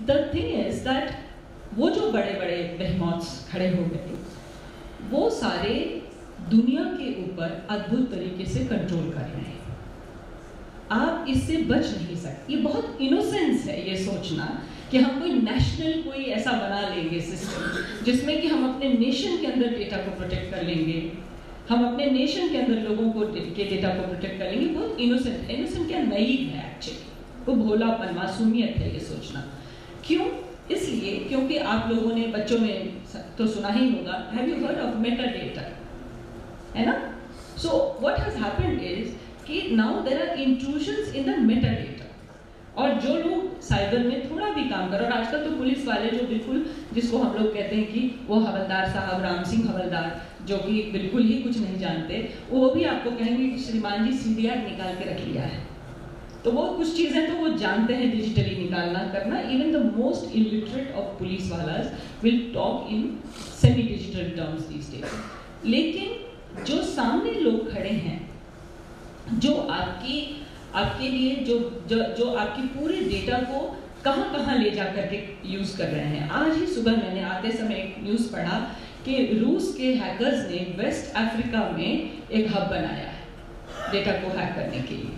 The thing is that वो जो बड़े बड़े बेहमॉथ्स खड़े हो गए, वो सारे दुनिया के ऊपर अद्भुत तरीके से कंट्रोल कर रहे हैं। आप इससे बच नहीं सकते। ये बहुत इनोसेंस है ये सोचना कि हम कोई नेशनल कोई ऐसा बना लेंगे सिस्टम जिसमें कि हम अपने नेशन के अंदर डेटा को प्रोटेक्ट कर लेंगे, हम अपने नेशन के अंदर लोगों को के डेटा को प्रोटेक्ट कर लेंगे। बहुत इनोसेंट, इनोसेंट क्या, नईव है एक्चुअली, वो भोलापन, मासूमियत है ये सोचना। क्यों? इसलिए क्योंकि आप लोगों ने बच्चों में तो सुना ही होगा, have you heard of metadata, है ना? So what has happened is कि now there are intrusions in the metadata, और जो लोग साइबर में थोड़ा भी काम कर, और आजकल तो पुलिस वाले जो बिल्कुल, जिसको हम लोग कहते हैं कि वो हवलदार साहब, राम सिंह हवलदार, जो कि बिल्कुल ही कुछ नहीं जानते, वो भी आपको कहेंगे कि श्रीमान जी सीडीआर निकाल के रख लिया है। तो वो कुछ चीज़ें तो वो जानते हैं डिजिटली निकालना करना। Even the most illiterate of police wallahs will talk in semi digital terms these days. लेकिन जो सामने लोग खड़े हैं, जो आपके लिए जो आपकी पूरे डेटा को कहाँ ले जा करके यूज़ कर रहे हैं। आज ही सुबह मैंने आते समय एक न्यूज़ पढ़ा कि रूस के हैकर्स ने वेस्ट अफ्रीका में एक हब बनाया है डेटा को हैक करने के लिए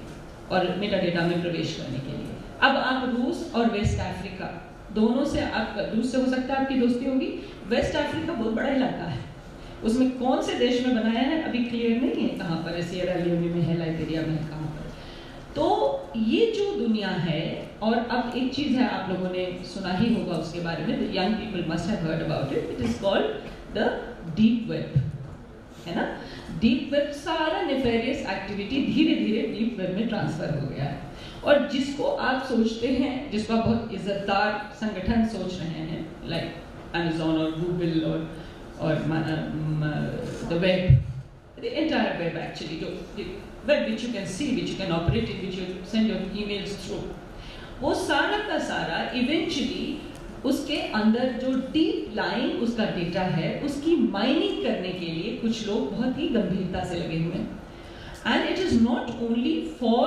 और मेटा डेटा में प्रवेश करने के लिए। अब आप रूस और वेस्ट अफ्रीका दोनों से, आप रूस से हो सकता है आपकी दोस्ती होगी, वेस्ट अफ्रीका बहुत बड़ा इलाका है, उसमें कौन से देश में बनाया है अभी क्लियर नहीं है, कहाँ पर है, सिएरा लियोने में है, लाइबेरिया में है, कहाँ पर। तो ये जो दुनिया है, और अब एक चीज़ है आप लोगों ने सुना ही होगा उसके बारे में, young people must have heard about it, it is called the deep web, है ना? डीप वेब, सारा नेफेरियस एक्टिविटी धीरे धीरे डीप वेब में ट्रांसफर हो गया है, और जिसको आप सोचते हैं, जिसको आप बहुत इज्जतदार संगठन सोच रहे हैं, लाइक अमेजोन और गूगल और the web, the entire web actually, the web which you can see, which you can operate in, which you send your emails through, वो सारा का सारा eventually उसके अंदर जो डीप लाइन उसका डेटा है, उसकी माइनिंग करने के लिए कुछ लोग बहुत ही गंभीरता से लगे हुए हैं। And it is not only for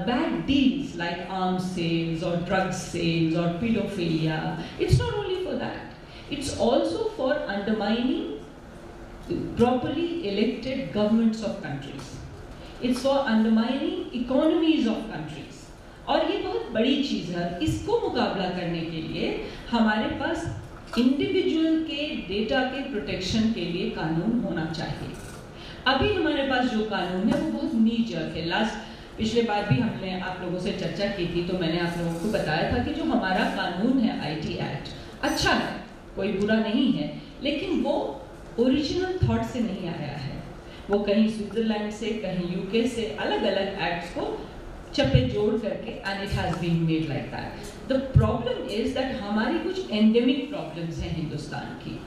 bad deals like arms sales or drug sales or pedophilia. It's not only for that. It's also for undermining properly elected governments of countries. It's for undermining economies of countries. और ये बहुत बड़ी चीज़ है। इसको मुकाबला करने के लिए हमारे पास इंडिविजुअल के डेटा के प्रोटेक्शन के लिए कानून होना चाहिए। अभी हमारे पास जो कानून है वो बहुत नीच है। पिछले बार भी हमने आप लोगों से चर्चा की थी, तो मैंने आप लोगों को बताया था कि जो हमारा कानून है IT एक्ट अच्छा है, कोई बुरा नहीं है, लेकिन वो ओरिजिनल थॉट से नहीं आया है। वो कहीं स्विट्जरलैंड से, कहीं UK से अलग अलग एक्ट्स को चप्पे जोड़ करके, and it has been made like that. The problem is that हमारी कुछ एंडेमिक प्रॉब्लम्स हैं हिंदुस्तान की।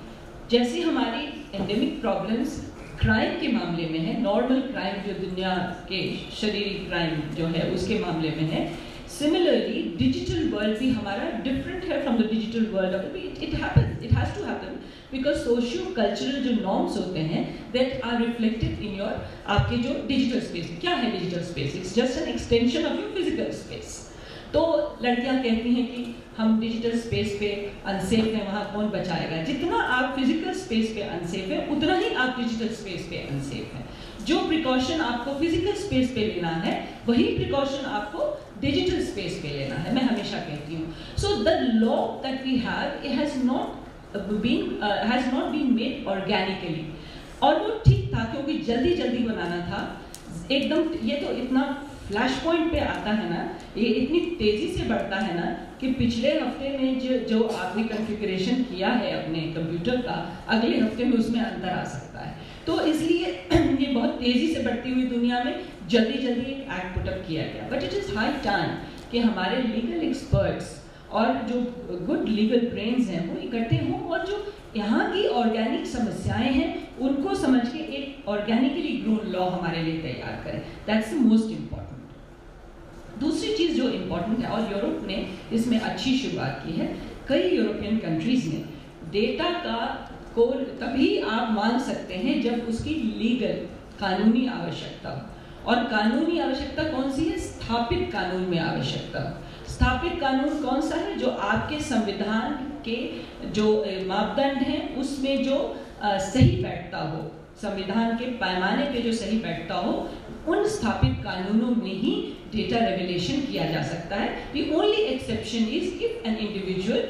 जैसे हमारी एंडेमिक प्रॉब्लम्स क्राइम के मामले में है, नॉर्मल क्राइम जो दुनिया के शरीरी क्राइम जो है उसके मामले में है, सिमिलरली डिजिटल वर्ल्ड भी हमारा डिफरेंट है from the digital world. It happens, it has to happen, because socio cultural जो नॉर्म्स होते हैं that are reflected in your, आपके जो डिजिटल स्पेस। क्या है digital space? It's just an extension of your physical space. तो लड़कियां कहती हैं कि हम डिजिटल स्पेस पे अनसेफ हैं, वहाँ कौन बचाएगा? जितना आप फिजिकल स्पेस पे अनसेफ है, उतना ही आप डिजिटल स्पेस पे अनसेफ हैं। जो प्रिकॉशन आपको फिजिकल स्पेस पे लेना है, वही प्रिकॉशन आपको डिजिटल स्पेस पे लेना है, मैं हमेशा कहती हूँ। So the law that we have, it has not been made organically, और वो ठीक था क्योंकि जल्दी जल्दी बनाना था एकदम। ये तो इतना फ्लैश पॉइंट पे आता है ना, ये इतनी तेजी से बढ़ता है ना कि पिछले हफ्ते में जो आपने कॉन्फ़िगरेशन किया है अपने कंप्यूटर का, अगले हफ्ते में उसमें अंतर आ सकता है। तो इसलिए ये बहुत तेजी से बढ़ती हुई दुनिया में जल्दी जल्दी एक एक्ट पुटअप किया गया। But it is high time कि हमारे लीगल एक्सपर्ट्स और जो गुड लीगल ब्रेन्स हैं वो इकट्ठे हों, और जो यहाँ की ऑर्गेनिक समस्याएं हैं उनको समझ के एक ऑर्गेनिकली ग्रोन लॉ हमारे लिए तैयार करें। That's the most important. दूसरी चीज़ जो इम्पॉर्टेंट है, और यूरोप ने इसमें अच्छी शुरुआत की है, कई यूरोपियन कंट्रीज़ ने डेटा को तभी आप मांग सकते हैं जब उसकी लीगल कानूनी आवश्यकता हो। और कानूनी आवश्यकता कौन सी है? स्थापित कानून में आवश्यकता। स्थापित कानून कौन सा है? जो आपके संविधान के जो मापदंड हैं उसमें जो सही बैठता हो, संविधान के पैमाने पे जो सही बैठता हो, उन स्थापित कानूनों में ही डेटा रेवलेशन किया जा सकता है। The only exception is if an individual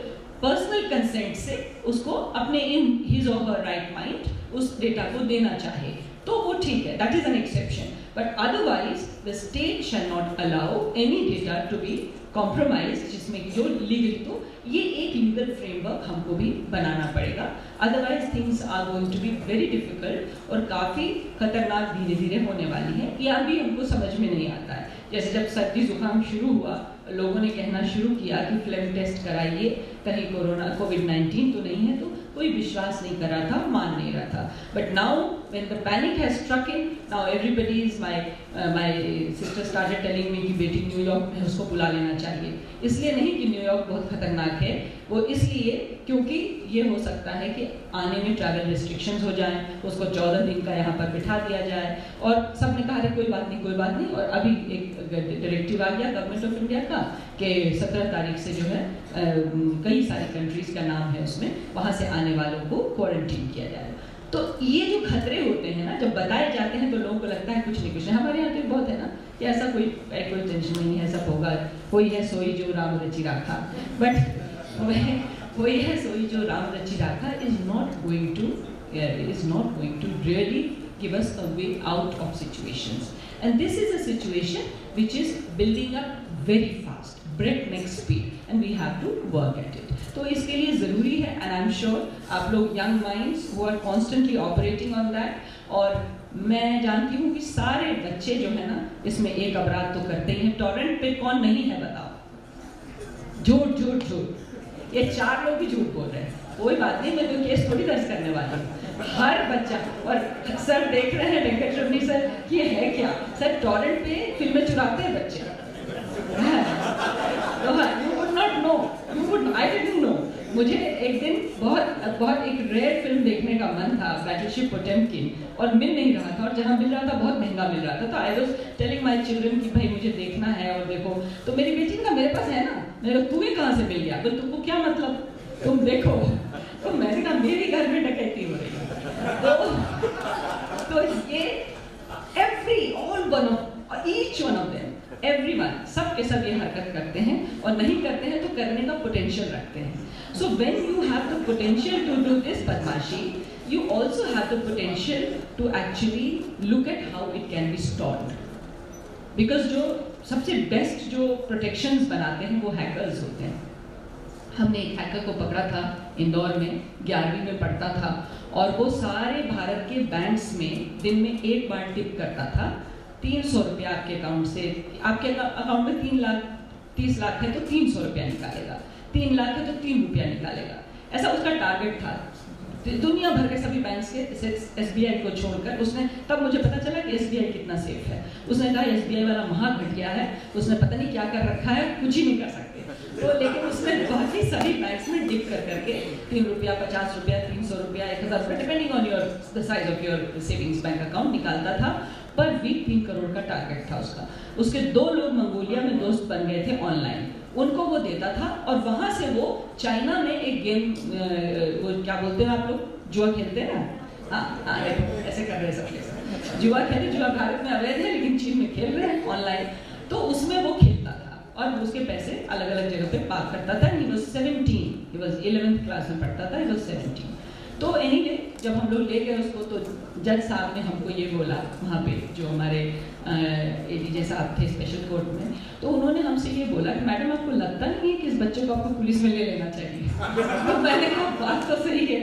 personal consent से उसको अपने in his or her right mind उस डेटा को देना चाहे तो वो ठीक है, that is an exception. But otherwise the state shall not allow any data to be compromise, जिसमें जो लीगली, तो ये एक लीगल फ्रेमवर्क हमको भी बनाना पड़ेगा, otherwise things are going to be very difficult और काफ़ी खतरनाक धीरे धीरे होने वाली है। यह भी हमको समझ में नहीं आता है। जैसे जब सर्दी जुकाम शुरू हुआ, लोगों ने कहना शुरू किया कि फ्लेम टेस्ट कराइए, कहीं कोरोना कोविड-19 तो नहीं है, तो कोई विश्वास नहीं कर रहा था, मान नहीं रहा था। But now when the panic has struck in, now everybody is my sister started telling me कि बेटी न्यूयॉर्क में उसको बुला लेना चाहिए। इसलिए नहीं कि न्यूयॉर्क बहुत खतरनाक है, वो इसलिए क्योंकि ये हो सकता है कि आने में ट्रैवल रिस्ट्रिक्शंस हो जाएं, उसको 14 दिन का यहाँ पर बिठा दिया जाए, और सब ने कहा कोई बात नहीं कोई बात नहीं। और अभी एक डायरेक्टिव आ गया गवर्नमेंट ऑफ इंडिया का कि 17 तारीख से जो है कई सारी कंट्रीज का नाम है उसमें, वहाँ से आने वालों को क्वारंटीन किया जाए। तो ये जो खतरे होते हैं ना, जब बताए जाते हैं तो लोगों को लगता है कुछ नहीं कुछ नहीं। हमारे यहाँ तो बहुत है ना कि ऐसा कोई टेंशन नहीं है, सब होगा, कोई है सोई जो राम रचि राखा, बट कोई है सोई जो राम रचि राखा is not going to really give us a way out of situations, and this is a situation which is building up very fast, breakneck speed, and we have to work at it. तो इसके लिए ज़रूरी है, and I'm sure आप लोग young minds who are constantly operating on that, और मैं जानती हूँ कि सारे बच्चे जो है ना इसमें एक अपराध तो करते ही हैं। टॉरेंट पे कौन नहीं है बताओ? झूठ, ये 4 लोग भी झूठ बोल रहे हैं। कोई बात नहीं, मैं कोई केस थोड़ी दर्ज करने वाली हूँ। हर बच्चा, और सर देख रहे हैं वेंकट रमनी सर कि ये है क्या सर, टॉरेंट पे फिल्में चुराते हैं बच्चे। You would not know, I didn't know। मुझे एक दिन बहुत एक रेयर फिल्म देखने का मन था, बैटलशिप पोटेम्किन, और मिल नहीं रहा था, और जहाँ मिल रहा था बहुत महंगा मिल रहा था। तो I was telling my children कि भाई मुझे देखना है, और देखो तो मेरी बेटी का मेरे पास है ना, मैंने कहा तुम्हें कहाँ से मिल गया? तो तुमको क्या मतलब, तुम देखो। तो मैंने कहा मेरे घर में डकैती हो रही है। तो ये each one of them, everyone, सब के सब ये हरकत करते हैं, और नहीं करते हैं तो करने का पोटेंशियल रखते हैं। So when you have the potential to do this बदमाशी, you also have the potential to actually look at how it can be stopped, because जो सबसे बेस्ट जो प्रोटेक्शंस बनाते हैं वो हैकर्स होते हैं। हमने एक हैकर को पकड़ा था इंदौर में, 11वीं में पढ़ता था, और वो सारे भारत के बैंक्स में दिन में एक बार टिप करता था। 300 रुपया आपके अकाउंट से, आपके अकाउंट में 30 लाख है तो 300 रुपया निकालेगा, 3 लाख है तो 3 रुपया निकालेगा, ऐसा उसका टारगेट था। दुनिया भर के सभी बैंक्स के SBI को छोड़कर, उसने तब मुझे पता चला कि SBI कितना सेफ है। उसने कहा SBI वाला महा घटिया है, उसने पता नहीं क्या कर रखा है, कुछ ही नहीं कर सकते। तो लेकिन उसने बाकी सभी बैंक्स में डिप कर करके 3 रुपया, 50 रुपया, 300 रुपया, 1000 रुपया, depending on the size of your savings bank account निकालता था। पर वीक 3 करोड़ का टारगेट था उसका। उसके 2 लोग मंगोलिया में दोस्त बन गए थे ऑनलाइन, उनको वो देता था, और वहां से वो चाइना में एक गेम, वो क्या बोलते हैं आप लोग, जुआ खेलते हैं ना, हाँ ऐसे कर रहे सब, जुआ खेले, जुआ भारत में अवैध है लेकिन चीन में खेल रहे हैं ऑनलाइन, तो उसमें वो खेलता था और उसके पैसे अलग अलग जगह पे पार करता था। He was 17, he was 11th class में पढ़ता था, he was 17। तो एनीवे जब हम लोग ले गए उसको, तो जज साहब ने हमको ये बोला, वहाँ पे जो हमारे ADJ साहब थे स्पेशल कोर्ट में, तो उन्होंने हमसे ये बोला कि मैडम आपको लगता नहीं है कि इस बच्चे को आपको पुलिस में ले लेना चाहिए? तो मैंने कहा बात तो सही है,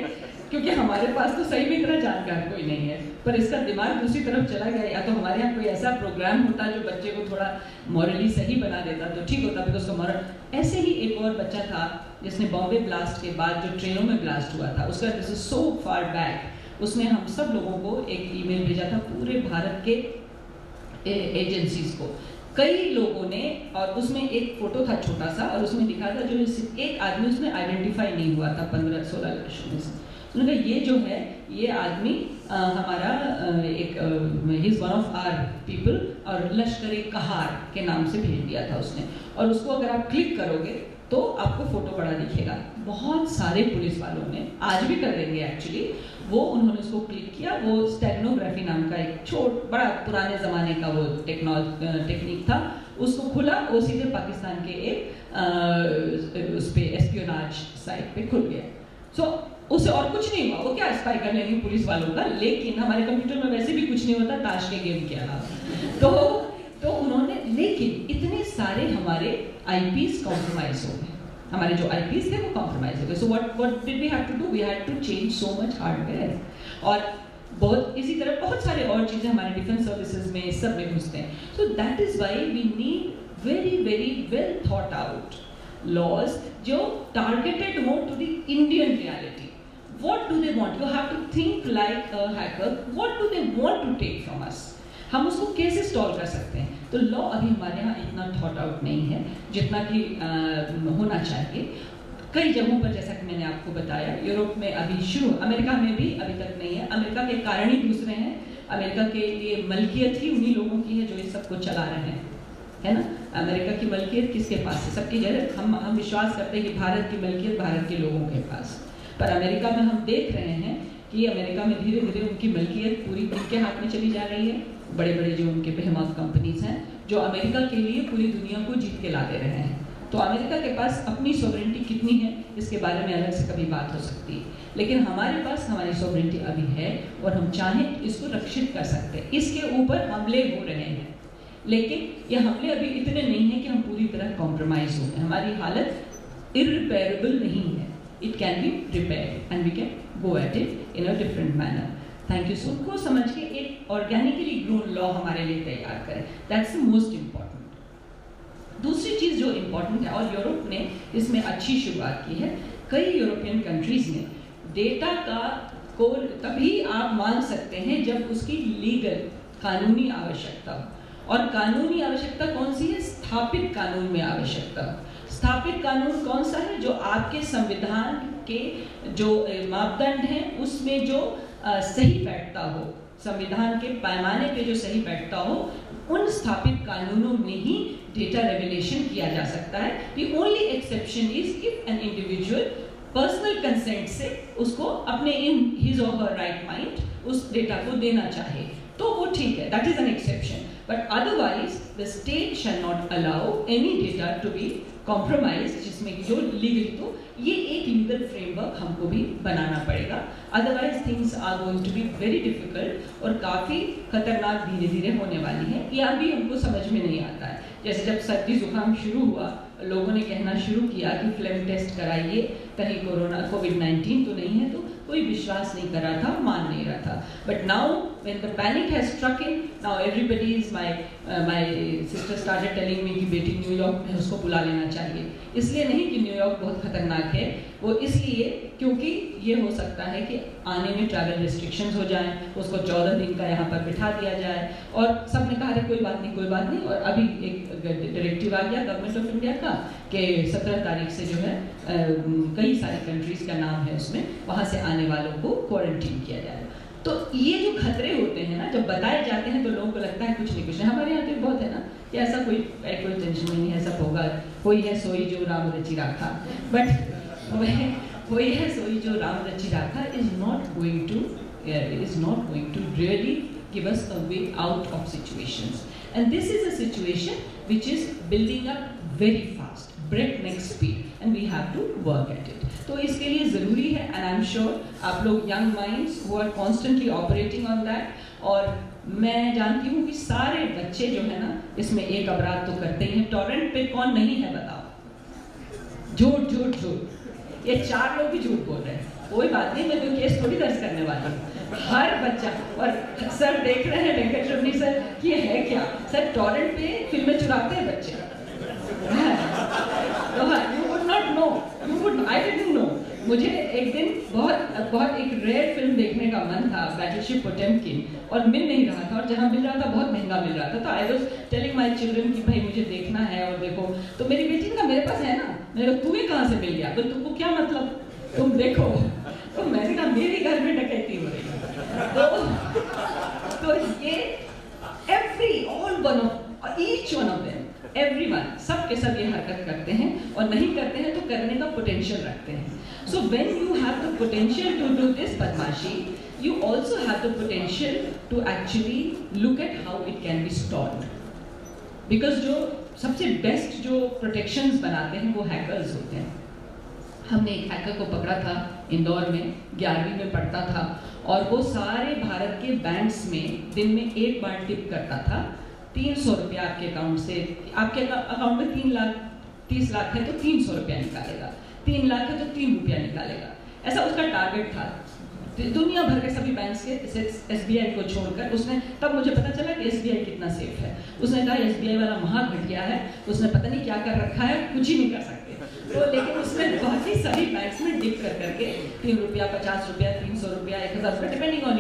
क्योंकि हमारे पास तो सही में इतना जानकार कोई नहीं है, पर इसका दिमाग दूसरी तरफ चला गया। या तो हमारे यहाँ कोई ऐसा प्रोग्राम होता जो बच्चे को थोड़ा मॉरली सही बना देता तो ठीक होता, बिकॉज उसका मॉरल। ऐसे ही एक और बच्चा था जिसने बॉम्बे ब्लास्ट के बाद जो ट्रेनों में ब्लास्ट हुआ था, उसका this is so far back, उसने हम सब लोगों को एक ईमेल भेजा था, पूरे भारत के एजेंसीज को, कई लोगों ने, और उसमें एक फोटो था छोटा सा, और उसमें लिखा था जो एक आदमी उसमें आइडेंटिफाई नहीं हुआ था 15-16 वर्षों में से, उन्होंने कहा ये जो है ये आदमी हमारा एक ही is one of our people, और लश्कर-ए-कहार के नाम से भेज दिया था उसने, और उसको अगर आप क्लिक करोगे तो आपको फोटो बड़ा दिखेगा। बहुत सारे पुलिस वालों ने, आज भी कर देंगे एक्चुअली, वो उन्होंने उसको क्लिक किया। वो स्टेगनोग्राफी नाम का एक बड़ा पुराने ज़माने का वो टेक्निक था, उसको खुला, वो सीधे पाकिस्तान के एक उस पे एस्पियोनाज साइट पे खुल गया। सो उसे और कुछ नहीं हुआ, वो क्या स्पाई कर लेंगे पुलिस वालों का, लेकिन हमारे कंप्यूटर में वैसे भी कुछ नहीं होता ताश के गेम के अलावा। तो उन्होंने, लेकिन इतने सारे हमारे आईपीस कॉम्प्रोमाइज हो गए, हमारे जो आईपीस थे वो कॉम्प्रोमाइज हो गए। So what did we have to do, we had to change so much hardware. और बहुत इसी तरह बहुत सारे और चीजें हमारे डिफेंस सर्विसेज में सब में घुसते हैं। So that is why we need very very well thought out laws जो टारगेटेड हो to the Indian reality. What do they want? You have to think like a hacker. What do they want to take from us? हम उसको कैसे stall कर सकते हैं? तो law अभी हमारे यहाँ इतना थॉट आउट नहीं है जितना कि होना चाहिए। कई जगहों पर, जैसा कि मैंने आपको बताया, यूरोप में अभी शुरू, अमेरिका में भी अभी तक नहीं है। अमेरिका के कारण ही दूसरे हैं। अमेरिका के लिए मलकियत ही उन्हीं लोगों की है जो इस सबको चला रहे हैं, है ना। अमेरिका की मलकियत किसके पास है? सबकी जगह हम विश्वास करते हैं कि भारत की मलकियत भारत के लोगों के पास, पर अमेरिका में हम देख रहे हैं कि अमेरिका में धीरे धीरे उनकी मलकियत पूरी किनके हाथ में चली जा रही है? बड़े बड़े जो उनके बेहमौत कंपनीज हैं जो अमेरिका के लिए पूरी दुनिया को जीत के ला दे रहे हैं। तो अमेरिका के पास अपनी सॉवरेनिटी कितनी है इसके बारे में अलग से कभी बात हो सकती है, लेकिन हमारे पास हमारी सॉवरेनिटी अभी है और हम चाहें इसको रक्षित कर सकते हैं। इसके ऊपर हमले हो रहे हैं, लेकिन ये हमले अभी इतने नहीं है कि हम पूरी तरह कॉम्प्रोमाइज हो गए। हमारी हालत इरिपेयरेबल नहीं है। It can be repaired and we can go at it in a different manner. Thank you. So को समझ के एक organically grown law हमारे लिए तैयार करें. That's the most important. दूसरी चीज़ जो important है, और यूरोप ने इसमें अच्छी शुरुआत की है, कई यूरोपियन कंट्रीज ने डेटा को तभी आप मान सकते हैं जब उसकी लीगल कानूनी आवश्यकता हो, और कानूनी आवश्यकता कौन सी है? स्थापित कानून में आवश्यकता। स्थापित कानून कौन सा है? जो आपके संविधान के जो मापदंड हैं उसमें जो सही बैठता हो, संविधान के पैमाने पे जो सही बैठता हो, उन स्थापित कानूनों में ही डेटा रेगुलेशन किया जा सकता है। The only exception is if an individual personal consent से उसको अपने इन his or her right mind उस डेटा को देना चाहे तो वो ठीक है, that is an exception. But otherwise, the state shall not allow any data to be compromised, जिसमें जो लीगली, तो ये एक लीगल फ्रेमवर्क हमको भी बनाना पड़ेगा, otherwise things are going to be very difficult और काफ़ी खतरनाक धीरे धीरे होने वाली है। ये अभी हमको समझ में नहीं आता है। जैसे जब सर्दी जुकाम शुरू हुआ, लोगों ने कहना शुरू किया कि फ्लेम टेस्ट कराइए, कहीं कोविड-19 तो नहीं है, तो कोई विश्वास नहीं कर रहा था, मान नहीं रहा था। But now when the panic has struck in, now everybody is my sister started telling me कि बेटी न्यूयॉर्क में उसको बुला लेना चाहिए। इसलिए नहीं कि न्यूयॉर्क बहुत खतरनाक है, वो इसलिए क्योंकि ये हो सकता है कि आने में ट्रैवल रिस्ट्रिक्शंस हो जाएं, उसको 14 दिन का यहाँ पर बिठा दिया जाए, और सब ने कहा अरे कोई बात नहीं कोई बात नहीं। और अभी एक डायरेक्टिव आ गया गवर्नमेंट ऑफ इंडिया का कि 17 तारीख से जो है कई सारी कंट्रीज का नाम है उसमें, वहाँ से आने वालों को क्वारंटीन किया जाएगा। तो ये जो खतरे होते हैं ना, जब बताए जाते हैं तो लोगों को लगता है कुछ नहीं कुछ नहीं। हमारे यहाँ तो बहुत है ना कि ऐसा कोई टेंशन नहीं है, सब होगा, कोई है सोई जो राम रचि राखा, बट वही है सोई जो राम रचि राखा is not going to really give us a way out of situations. And this is a situation which is building up very fast, breakneck speed, and we have to work at it. तो इसके लिए ज़रूरी है, and I'm sure आप लोग young minds who are constantly operating on that, और मैं जानती हूँ कि सारे बच्चे जो है ना इसमें एक अपराध तो करते ही हैं। टॉरेंट पे कौन नहीं है बताओ? झूठ झूठ झूठ, ये 4 लोग भी झूठ बोल रहे हैं। कोई बात नहीं, मैं कोई केस थोड़ी दर्ज करने वाली हूँ। हर बच्चा, और सर देख रहे हैं वेंकट रमनी सर कि ये है क्या सर, टॉरेंट पे फिल्में चुराते हैं बच्चे। You would not know, I didn't know. मुझे एक दिन बहुत एक रेयर फिल्म देखने का मन था, बैटलशिप पोटेम्किन, और मिल नहीं रहा था, और जहाँ मिल रहा था बहुत महंगा मिल रहा था। तो I was telling my children कि भाई मुझे देखना है और देखो, तो मेरी बेटी ने कहा मेरे पास है ना। मैंने कहा तुम्हें कहाँ से मिल गया? तो तुमको क्या मतलब? तुम देखो। तो मैंने कहा मेरे घर में डकैती हो रही है। तो ये each one of them, everyone, सब के सब ये हरकत करते हैं, और नहीं करते हैं तो करने का पोटेंशियल रखते हैं। So when you have the potential to do this बदमाशी, you also have the potential to actually look at how it can be stopped. Because जो सबसे बेस्ट जो प्रोटेक्शंस बनाते हैं वो हैकर्स होते हैं। हमने एक हैकर को पकड़ा था इंदौर में, 11वीं में पढ़ता था, और वो सारे भारत के बैंक्स में दिन में एक बार टिप करता था। 300 रुपया आपके अकाउंट से, आपके अकाउंट में 3 लाख है तो 300 रुपया निकालेगा, 3 लाख है तो 3 रुपया निकालेगा, ऐसा उसका टारगेट था। दुनिया भर के सभी बैंक्स के SBI को छोड़कर, उसने तब मुझे पता चला कि SBI कितना सेफ है। उसने कहा SBI वाला महाघटिया है, उसने पता नहीं क्या कर रखा है, कुछ ही नहीं कर सकते। तो लेकिन उसने बाकी सभी बैंक्स में डिप कर करके 3 रुपया, 50 रुपया, 300 रुपया, 1000 रुपया, depending on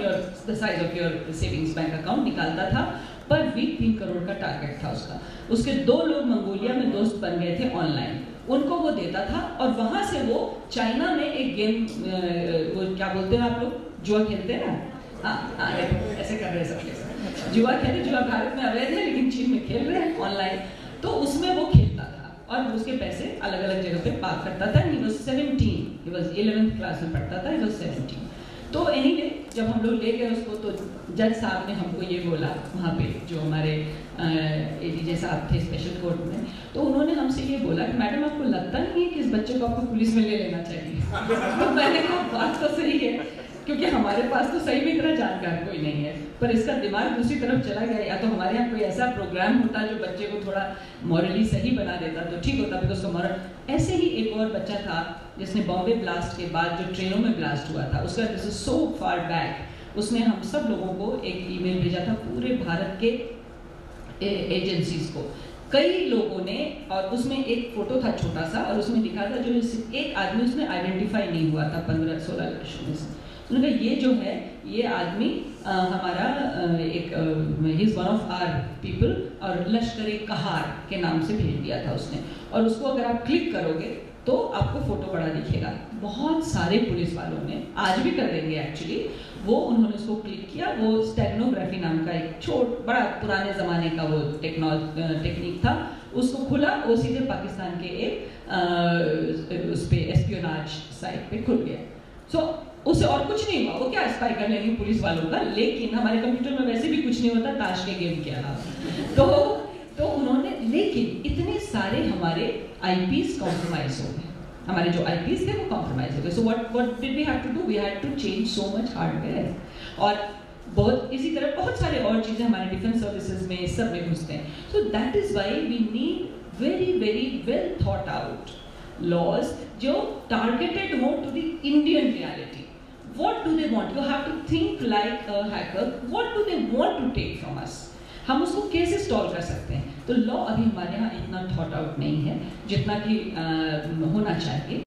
the size of your savings bank account निकालता था। पर वीक 3 करोड़ का टारगेट था उसका। उसके 2 लोग मंगोलिया में दोस्त बन गए थे ऑनलाइन, उनको वो देता था, और वहां से वो चाइना में एक गेम, वो क्या बोलते हैं आप लोग, जुआ खेलते हैं ना, हाँ ऐसे कर रहे हैं सब, जुआ खेलते, जुआ भारत में अवैध है लेकिन चीन में खेल रहे हैं ऑनलाइन। तो उसमें वो खेलता था और उसके पैसे अलग अलग जगह पे पार करता था। He was 17, he was 11th class में पढ़ता था, ही वाज 17। तो एनीवे जब हम लोग ले गए उसको, तो जज साहब ने हमको ये बोला, वहाँ पे जो हमारे ADJ साहब थे स्पेशल कोर्ट में, तो उन्होंने हमसे ये बोला कि मैडम आपको लगता नहीं है कि इस बच्चे को आपको पुलिस में ले लेना चाहिए? तो मैंने कहा बात तो सही है, क्योंकि हमारे पास तो सही में इतना जानकार कोई नहीं है, पर इसका दिमाग दूसरी तरफ चला गया। या तो हमारे यहाँ कोई ऐसा प्रोग्राम होता जो बच्चे को थोड़ा मॉरली सही बना देता तो ठीक होता, बिकॉज उसका मॉरल। ऐसे ही एक और बच्चा था जिसने बॉम्बे ब्लास्ट के बाद जो ट्रेनों में ब्लास्ट हुआ था, उसका this is so far back, उसने हम सब लोगों को एक ईमेल भेजा था पूरे भारत के एजेंसीज को, कई लोगों ने, और उसमें एक फोटो था छोटा सा, और उसमें लिखा था जो एक आदमी उसमें आइडेंटिफाई नहीं हुआ था 15-16 लड़कों में से। उन्होंने कहा ये जो है ये आदमी हमारा एक ही is one of our people, और लश्कर-ए-कहार के नाम से भेज दिया था उसने, और उसको अगर आप क्लिक करोगे तो आपको फोटो बड़ा दिखेगा। बहुत सारे पुलिस वालों ने, आज भी कर देंगे एक्चुअली, वो उन्होंने उसको क्लिक किया। वो स्टेगनोग्राफी नाम का एक बड़ा पुराने ज़माने का वो टेक्निक था, उसको खुला, वो सीधे पाकिस्तान के एक उस पर एस्पियोनाज साइट पे खुल गया। सो उससे और कुछ नहीं हुआ, वो क्या स्पाई कर लेंगे पुलिस वालों का, लेकिन हमारे कंप्यूटर में वैसे भी कुछ नहीं होता ताश के गेम के अलावा। तो उन्होंने, लेकिन इतने सारे हमारे IPs कॉम्प्रोमाइज हो गए, हमारे जो IPs थे वो कॉम्प्रोमाइज हो गए। So what did we have to do? We had to change so much hardware, और बहुत इसी तरह बहुत सारे और चीजें हमारे डिफेंस सर्विसेज में सब में घुसते हैं। So that is why we need very very well thought out laws जो टारगेटेड हो to the Indian reality. What do they want? You have to think like a hacker. What do they want to take from us? हम उसको कैसे stall कर सकते हैं? तो law अभी हमारे यहाँ इतना थॉट आउट नहीं है जितना कि होना चाहिए।